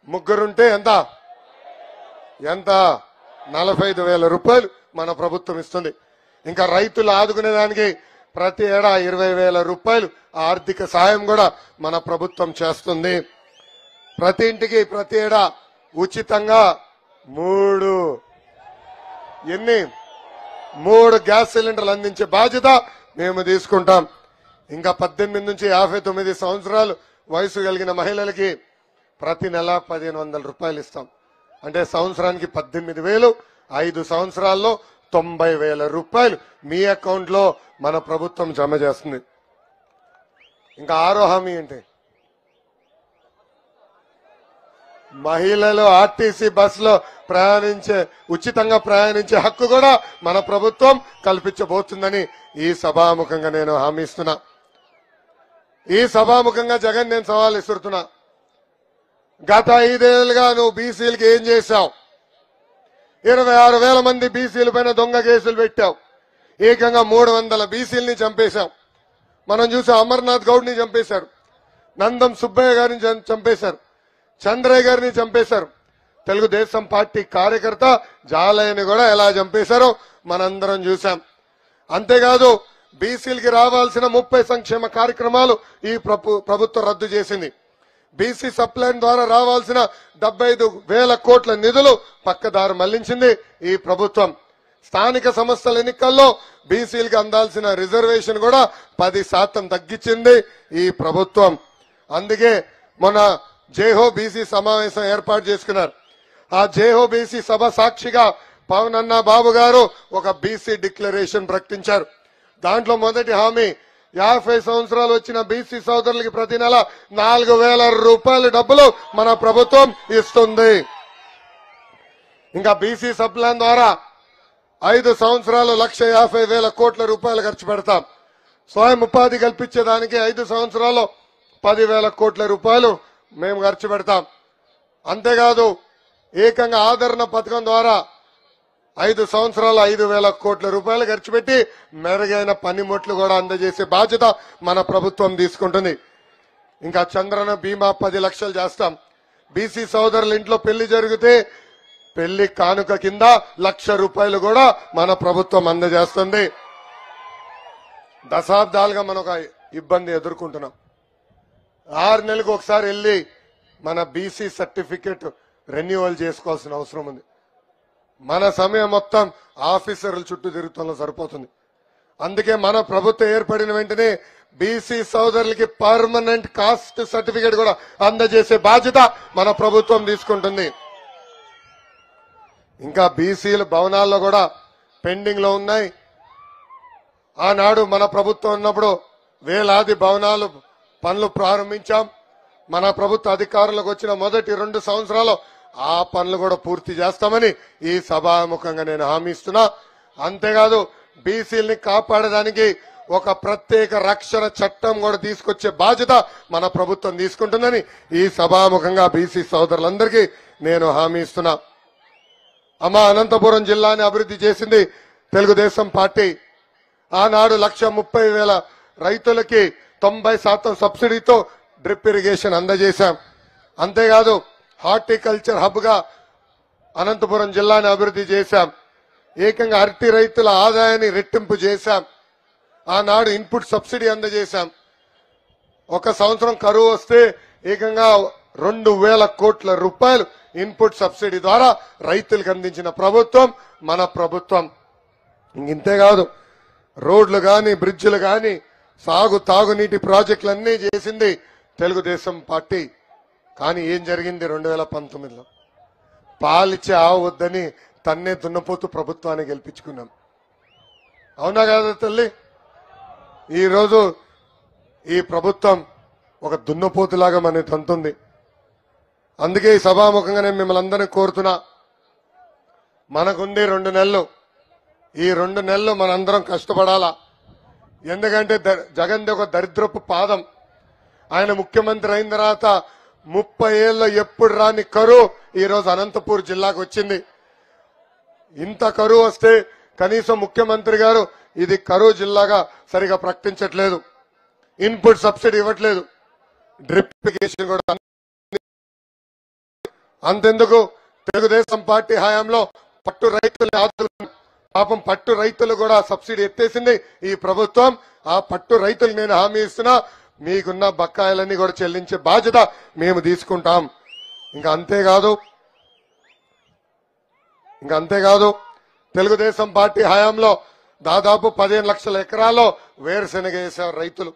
ముగ్గురుంటే ఎంత ఎంత 45,000 రూపాయలు మన ప్రభుత్వం ఇస్తుంది. ఇంకా రైతులు ఆదుకునేదానికి ప్రతి ఏడా 20,000 రూపాయలు ఆర్థిక సాయం కూడా మన ప్రభుత్వం చేస్తుంది. ప్రతి ఇంటికి ప్రతి ఏడా ఉచితంగా 3 గ్యాస్ సిలిండర్లు అందించే బాధ్యత మేము తీసుకుంటాం. ఇంకా 18 నుంచి 59 సంవత్సరాలు వయసు కలిగిన మహిళలకి ప్రతి నెల 1,500 రూపాయలు ఇస్తాం. అంటే సంవత్సరానికి 18,000, 5 సంవత్సరాల్లో 90,000 రూపాయలు మీ అకౌంట్ లో మన ప్రభుత్వం జమ చేస్తుంది. ఇంకా 6వ హామీ ఏంటి? మహిళలు ఆర్టీసీ బస్సులో ఉచితంగా ప్రయాణించే హక్కు కూడా మన ప్రభుత్వం కల్పించబోతుందని ఈ సభాముఖంగా నేను హామీ ఇస్తున్నా. ఈ సభాముఖంగా జగన్ నేను సవాల్ ఇస్తున్నా. గత 5 ఏళ్లుగా నువ్వు బీసీలకి ఏం చేశావు? 26,000 మంది బీసీల పైన దొంగ కేసులు పెట్టావు. ఏకంగా 300 బీసీలని చంపేశావు. మనం చూసాం, అమర్నాథ్ గౌడ్ని చంపేశారు, నందం సుబ్బయ్య గారిని చంపేశారు, చంద్రయ్య గారిని చంపేశారు. తెలుగుదేశం పార్టీ కార్యకర్త జాలయ్యని కూడా ఎలా చంపేశారో మనందరం చూసాం. అంతేకాదు బీసీలకి రావాల్సిన 30 సంక్షేమ కార్యక్రమాలు ఈ ప్రభుత్వం రద్దు చేసింది. బీసీ సప్లైన్ ద్వారా రావాల్సిన 75,000 కోట్ల నిధులు పక్కదారి మళ్లించింది ఈ ప్రభుత్వం. స్థానిక సంస్థల ఎన్నికల్లో బీసీలకు అందాల్సిన రిజర్వేషన్ కూడా 10% తగ్గించింది ఈ ప్రభుత్వం. అందుకే మొన్న జేహో బీసీ సమావేశం ఏర్పాటు చేసుకున్నారు. ఆ జేహో బీసీ సభ సాక్షిగా పవన్ అన్న బాబు గారు ఒక బీసీ డిక్లరేషన్ ప్రకటించారు. దాంట్లో మొదటి హామీ 50 సంవత్సరాలు వచ్చిన బీసీ సోదరులకి ప్రతి నెల 4,000 రూపాయల డబ్బులు మన ప్రభుత్వం ఇస్తుంది. ఇంకా బీసీ సప్లాన్ ద్వారా 5 సంవత్సరాలు 1,50,000 కోట్ల రూపాయలు ఖర్చు పెడతాం. స్వయం ఉపాధి కల్పించేదానికి 5 సంవత్సరాల్లో 10,000 కోట్ల రూపాయలు మేము ఖర్చు పెడతాం. అంతేకాదు ఏకంగా ఆదరణ పథకం ద్వారా 5 సంవత్సరాలు 5,000 కోట్ల రూపాయలు ఖర్చు పెట్టి మెరుగైన పనిముట్లు కూడా అందజేసే బాధ్యత మన ప్రభుత్వం తీసుకుంటుంది. ఇంకా చంద్రన బీమా 10 లక్షలు చేస్తాం. బీసీ సోదరుల ఇంట్లో పెళ్లి జరిగితే పెళ్లి కానుక కింద 1,00,000 రూపాయలు కూడా మన ప్రభుత్వం అందజేస్తుంది. దశాబ్దాలుగా మనం ఒక ఇబ్బంది ఎదుర్కొంటున్నాం. 6 నెలలకు ఒకసారి వెళ్లి మన బీసీ సర్టిఫికేట్ రెన్యువల్ చేసుకోవాల్సిన అవసరం ఉంది. మన సమయం మొత్తం ఆఫీసర్ల చుట్టూ తిరుగుతున్నా సరిపోతుంది. అందుకే మన ప్రభుత్వం ఏర్పడిన వెంటనే బీసీ సోదరులకి పర్మనెంట్ కాస్ట్ సర్టిఫికేట్ కూడా అందజేసే బాధ్యత మన ప్రభుత్వం తీసుకుంటుంది. ఇంకా బీసీల భవనాల్లో కూడా పెండింగ్ లో ఉన్నాయి. ఆనాడు మన ప్రభుత్వం ఉన్నప్పుడు వేలాది భవనాలు పనులు ప్రారంభించాం. మన ప్రభుత్వ అధికారులకు వచ్చిన మొదటి 2 సంవత్సరాలు ఆ పనులు కూడా పూర్తి చేస్తామని ఈ సభాముఖంగా నేను హామీ ఇస్తున్నా. అంతేకాదు బీసీలని కాపాడడానికి ఒక ప్రత్యేక రక్షణ చట్టం కూడా తీసుకొచ్చే బాధ్యత మన ప్రభుత్వం తీసుకుంటుందని ఈ సభాముఖంగా బీసీ సోదరులందరికీ నేను హామీ ఇస్తున్నా. అమ్మ, అనంతపురం జిల్లాని అభివృద్ధి చేసింది తెలుగుదేశం పార్టీ. ఆనాడు 1,30,000 రైతులకి 90% సబ్సిడీతో డ్రిప్ ఇరిగేషన్ అందజేశాం. అంతేకాదు హార్టికల్చర్ హబ్ గా అనంతపురం జిల్లాని అభివృద్ధి చేశాం. ఏకంగా అరటి రైతుల ఆదాయాన్ని రెట్టింపు చేశాం. ఆనాడు ఇన్పుట్ సబ్సిడీ అందజేశాం. ఒక సంవత్సరం కరువు వస్తే ఏకంగా 2,000 కోట్ల రూపాయలు ఇన్పుట్ సబ్సిడీ ద్వారా రైతులకు అందించిన ప్రభుత్వం మన ప్రభుత్వం. ఇంతేకాదు రోడ్లు గాని బ్రిడ్జిలు గాని తాగునీటి ప్రాజెక్టులన్నీ చేసింది తెలుగుదేశం పార్టీ. కానీ ఏం జరిగింది? 2019లో పాలిచ్చే ఆవు వద్దని తన్నే దున్నపోతూ ప్రభుత్వాన్ని గెలిపించుకున్నాం. అవునా కాదా తల్లి? ఈరోజు ఈ ప్రభుత్వం ఒక దున్నపోతులాగా మన తంతుంది. అందుకే ఈ సభాముఖంగా నేను మిమ్మల్ని అందరినీ కోరుతున్నా, మనకుంది 2 నెలలు. ఈ 2 నెలలు మనందరం కష్టపడాలా. ఎందుకంటే జగన్ది ఒక దరిద్రపు పాదం. ఆయన ముఖ్యమంత్రి అయిన తర్వాత 30 ఏళ్ళలో ఎప్పుడు రాని కరువు ఈరోజు అనంతపూర్ జిల్లాకు వచ్చింది. ఇంత కరువు వస్తే కనీసం ముఖ్యమంత్రి గారు ఇది కరువు జిల్లాగా సరిగా ప్రకటించట్లేదు. ఇన్పుట్ సబ్సిడీ ఇవ్వట్లేదు. డ్రిప్ ఇరిగేషన్ కూడా అంతెందుకు తెలుగుదేశం పార్టీ హయాంలో పట్టు రైతుల్ని ఆదుకున్నాం. పాపం పట్టు రైతులు కూడా సబ్సిడీ ఎత్తేసింది ఈ ప్రభుత్వం. ఆ పట్టు రైతులు నేను హామీ ఇస్తున్నా, మీకున్న బకాయిలన్నీ కూడా చెల్లించే బాధ్యత మేము తీసుకుంటాం. ఇంకా అంతేకాదు తెలుగుదేశం పార్టీ హయాంలో దాదాపు 15 లక్షల ఎకరాల్లో వేరుశెనగ వేశారు రైతులు.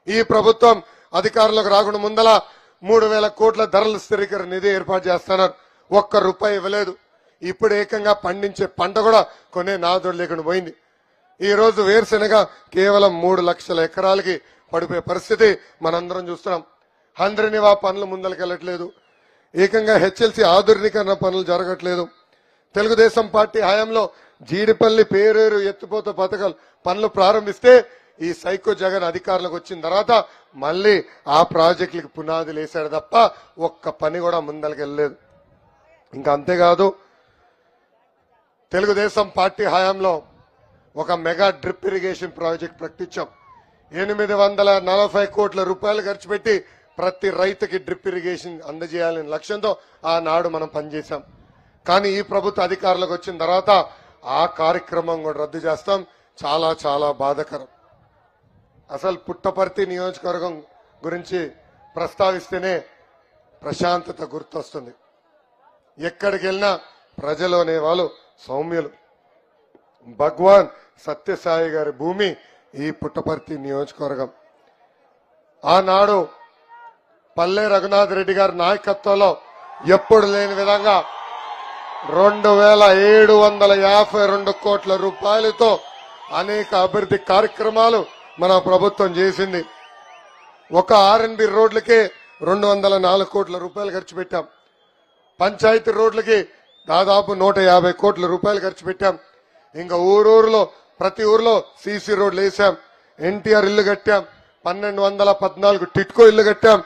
ఈ ప్రభుత్వం అధికారంలోకి రాకుండా ముందల 3,000 కోట్ల ధరల స్థిరీకరణ నిధి ఏర్పాటు చేస్తున్నారు. ₹1 ఇవ్వలేదు. ఇప్పుడు ఏకంగా పండించే పంట కూడా కొనే నాదుడు లేకుండా పోయింది. ఈ రోజు వేరుశెనగ కేవలం 3 లక్షల ఎకరాలకి పడిపోయే పరిస్థితి మనందరం చూస్తున్నాం. హంద్రనివా పనులు ముందలకెళ్ళట్లేదు. ఏకంగా హెచ్ఎల్సి ఆధునికరణ పనులు జరగట్లేదు. తెలుగుదేశం పార్టీ హయాంలో జీడిపల్లి పేరేరు ఎత్తిపోత పథకాలు పనులు ప్రారంభిస్తే ఈ సైకో జగన్ అధికారంలోకి వచ్చిన తర్వాత మళ్ళీ ఆ ప్రాజెక్టులకు పునాదులు వేశాడు తప్ప ఒక్క పని కూడా ముందలకెళ్ళలేదు. ఇంకా అంతేకాదు తెలుగుదేశం పార్టీ హయాంలో ఒక మెగా డ్రిప్ ఇరిగేషన్ ప్రాజెక్ట్ ప్రకటించాం. 840 కోట్ల రూపాయలు ఖర్చు పెట్టి ప్రతి రైతుకి డ్రిప్ ఇరిగేషన్ అందజేయాలనే లక్ష్యంతో ఆనాడు మనం పనిచేశాం. కానీ ఈ ప్రభుత్వ అధికారులకు వచ్చిన తర్వాత ఆ కార్యక్రమం కూడా రద్దు చేస్తాం. చాలా చాలా బాధాకరం. అసలు పుట్టపర్తి నియోజకవర్గం గురించి ప్రస్తావిస్తేనే ప్రశాంతత గుర్తొస్తుంది. ఎక్కడికి వెళ్ళినా ప్రజలు అనేవాళ్ళు సౌమ్యులు. భగవాన్ సత్యసాయి గారి భూమి ఈ పుట్టపర్తి నియోజకవర్గం. ఆనాడు పల్లె రఘునాథ్ రెడ్డి గారి నాయకత్వంలో ఎప్పుడు లేని విధంగా 2,752 కోట్ల రూపాయలతో అనేక అభివృద్ధి కార్యక్రమాలు మన ప్రభుత్వం చేసింది. ఒక ఆర్ఎన్బి రోడ్లకే 204 కోట్ల రూపాయలు ఖర్చు పెట్టాం. పంచాయతీ రోడ్లకి దాదాపు 150 కోట్ల రూపాయలు ఖర్చు పెట్టాం. ఇంకా ఊరూరులో ప్రతి ఊర్లో సీసీ రోడ్లు వేసాం. ఎన్టీఆర్ ఇల్లు కట్టాం. 1214 టిట్కో ఇల్లు కట్టాం.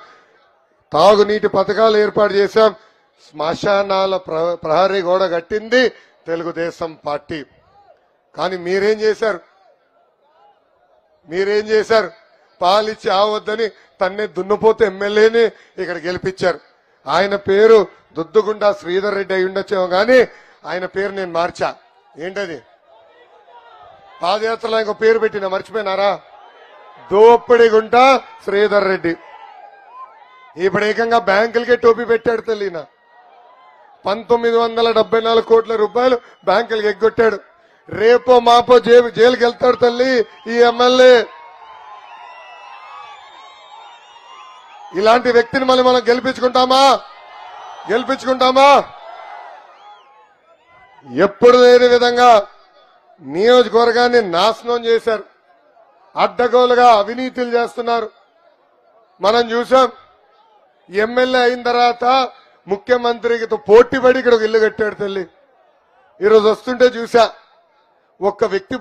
తాగునీటి పథకాలు ఏర్పాటు చేశాం. శ్మశానాల ప్రహరీ గోడ కట్టింది తెలుగుదేశం పార్టీ. కానీ మీరేం చేశారు? పాలిచ్చి ఆవద్దని తన్నే దున్నుపోతే ఎమ్మెల్యేని ఇక్కడ గెలిపించారు. ఆయన పేరు దుద్దుగుంట శ్రీధర్ రెడ్డి అయి ఉండొచ్చేమో కానీ ఆయన పేరు నేను మార్చా. ఏంటది? పాదయాత్రలో ఇంకో పేరు పెట్టిన మర్చిపోయినారా? దోపిడిగుంట శ్రీధర్ రెడ్డి. ఇప్పుడు ఏకంగా బ్యాంకులకే టోపీ పెట్టాడు తల్లిన. 1974 కోట్ల రూపాయలు బ్యాంకులకు ఎగ్గొట్టాడు. రేపో మాపో జైలుకి వెళ్తాడు తల్లి ఈ ఎమ్మెల్యే. ఇలాంటి వ్యక్తిని మళ్ళీ మనం గెలిపించుకుంటామా? ఎప్పుడు లేని విధంగా నియోజకవర్గాన్ని నాశనం చేశారు. అడ్డగోలుగా అవినీతులు చేస్తున్నారు. మనం చూసాం. ఎమ్మెల్యే అయిన తర్వాత ముఖ్యమంత్రితో పోటీపడి ఇక్కడ ఒక ఇల్లు కట్టాడు తల్లి. ఈరోజు వస్తుంటే చూసా, ఒక్క వ్యక్తి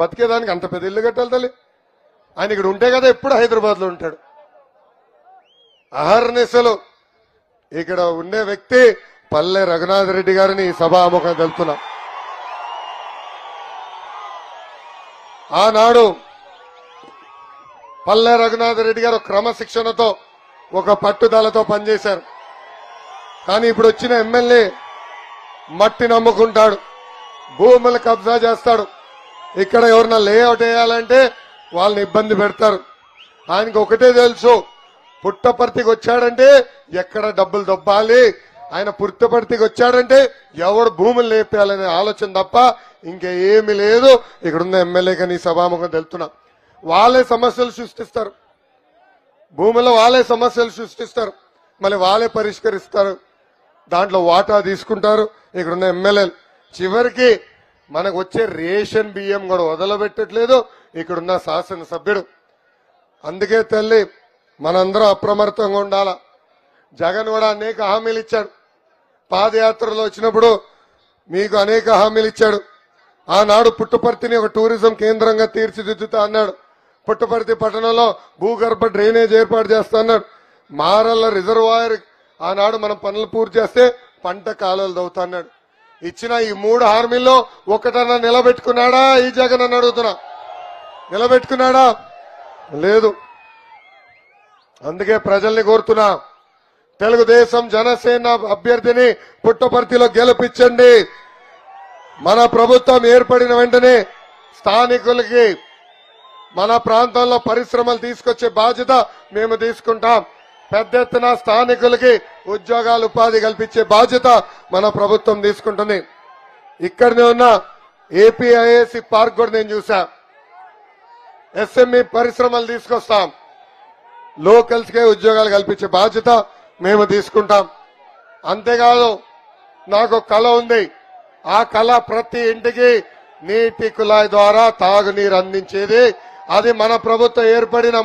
బతికేదానికి అంత పెద్ద ఇల్లు కట్టాలి తల్లి. ఆయన ఇక్కడ ఉంటే కదా ఎప్పుడు హైదరాబాద్ లో ఉంటాడు. అహర్నిశలు ఇక్కడ ఉండే వ్యక్తి పల్లె రఘునాథ్ రెడ్డి గారిని సభాముఖం తెలుపుతున్నా. ఆనాడు పల్లె రఘునాథ్ రెడ్డి గారు క్రమశిక్షణతో ఒక పట్టుదలతో పనిచేశారు. కానీ ఇప్పుడు వచ్చిన ఎమ్మెల్యే మట్టి నమ్ముకుంటాడు, భూములు కబ్జా చేస్తాడు. ఇక్కడ ఎవరన్నా లేఅవుట్ వేయాలంటే వాళ్ళని ఇబ్బంది పెడతారు. ఆయనకు ఒకటే తెలుసు, పుట్టపర్తికి వచ్చాడంటే ఎక్కడ డబ్బులు దొబ్బాలి, ఆయన పుట్టపర్తికి వచ్చాడంటే ఎవడు భూములు లేపేయాలనే ఆలోచన తప్ప ఇంకా ఏమీ లేదు. ఇక్కడున్న ఎమ్మెల్యేగా నీ సభాముఖం తెలుపుతున్నా. వాళ్ళే సమస్యలు సృష్టిస్తారు, భూముల్లో వాళ్ళే సమస్యలు సృష్టిస్తారు, మళ్ళీ వాళ్ళే పరిష్కరిస్తారు, దాంట్లో వాటా తీసుకుంటారు. ఇక్కడున్న ఎమ్మెల్యేలు చివరికి మనకు వచ్చే రేషన్ బియ్యం కూడా వదలబెట్టట్లేదు ఇక్కడున్న శాసనసభ్యుడు. అందుకే తల్లి మనందరం అప్రమత్తంగా ఉండాలా. జగన్ కూడా అనేక హామీలు ఇచ్చాడు. పాదయాత్రలో వచ్చినప్పుడు మీకు అనేక హామీలు ఇచ్చాడు. ఆనాడు పుట్టపర్తిని ఒక టూరిజం కేంద్రంగా తీర్చిదిద్దుతా అన్నాడు. పుట్టపర్తి పట్టణంలో భూగర్భ డ్రైనేజ్ ఏర్పాటు చేస్తా అన్నాడు. మారల్ల రిజర్వాయర్ ఆనాడు మనం పనులు పూర్తి చేస్తే పంట కాలువలు దవ్వుతా అన్నాడు. ఇచ్చిన ఈ 3 హామీల్లో ఒకటన్నా నిలబెట్టుకున్నాడా ఈ జగన్ అని అడుగుతున్నా? నిలబెట్టుకున్నాడా? లేదు. అందుకే ప్రజల్ని కోరుతున్నా, తెలుగుదేశం జనసేన అభ్యర్థిని పుట్టపర్తిలో గెలిపించండి. మన ప్రభుత్వం ఏర్పడిన వెంటనే స్థానికులకి మన ప్రాంతంలో పరిశ్రమలు తీసుకొచ్చే బాధ్యత మేము తీసుకుంటాం. పెద్ద ఎత్తున స్థానికులకి ఉద్యోగాలు ఉపాధి కల్పించే బాధ్యత మన ప్రభుత్వం తీసుకుంటుంది. ఇక్కడనే ఉన్న ఏపీఐఏసి పార్క్ కూడా నేను చూసా. ఎస్ఎంఈ పరిశ్రమలు తీసుకొస్తాం. లోకల్స్ కే ఉద్యోగాలు కల్పించే బాధ్యత మేము తీసుకుంటాం. అంతేకాదు నాకు కళ ఉంది. ఆ కళ ప్రతి ఇంటికి నీటి కుళాయి ద్వారా తాగునీరు అందించేది. అది మన ప్రభుత్వం ఏర్పడిన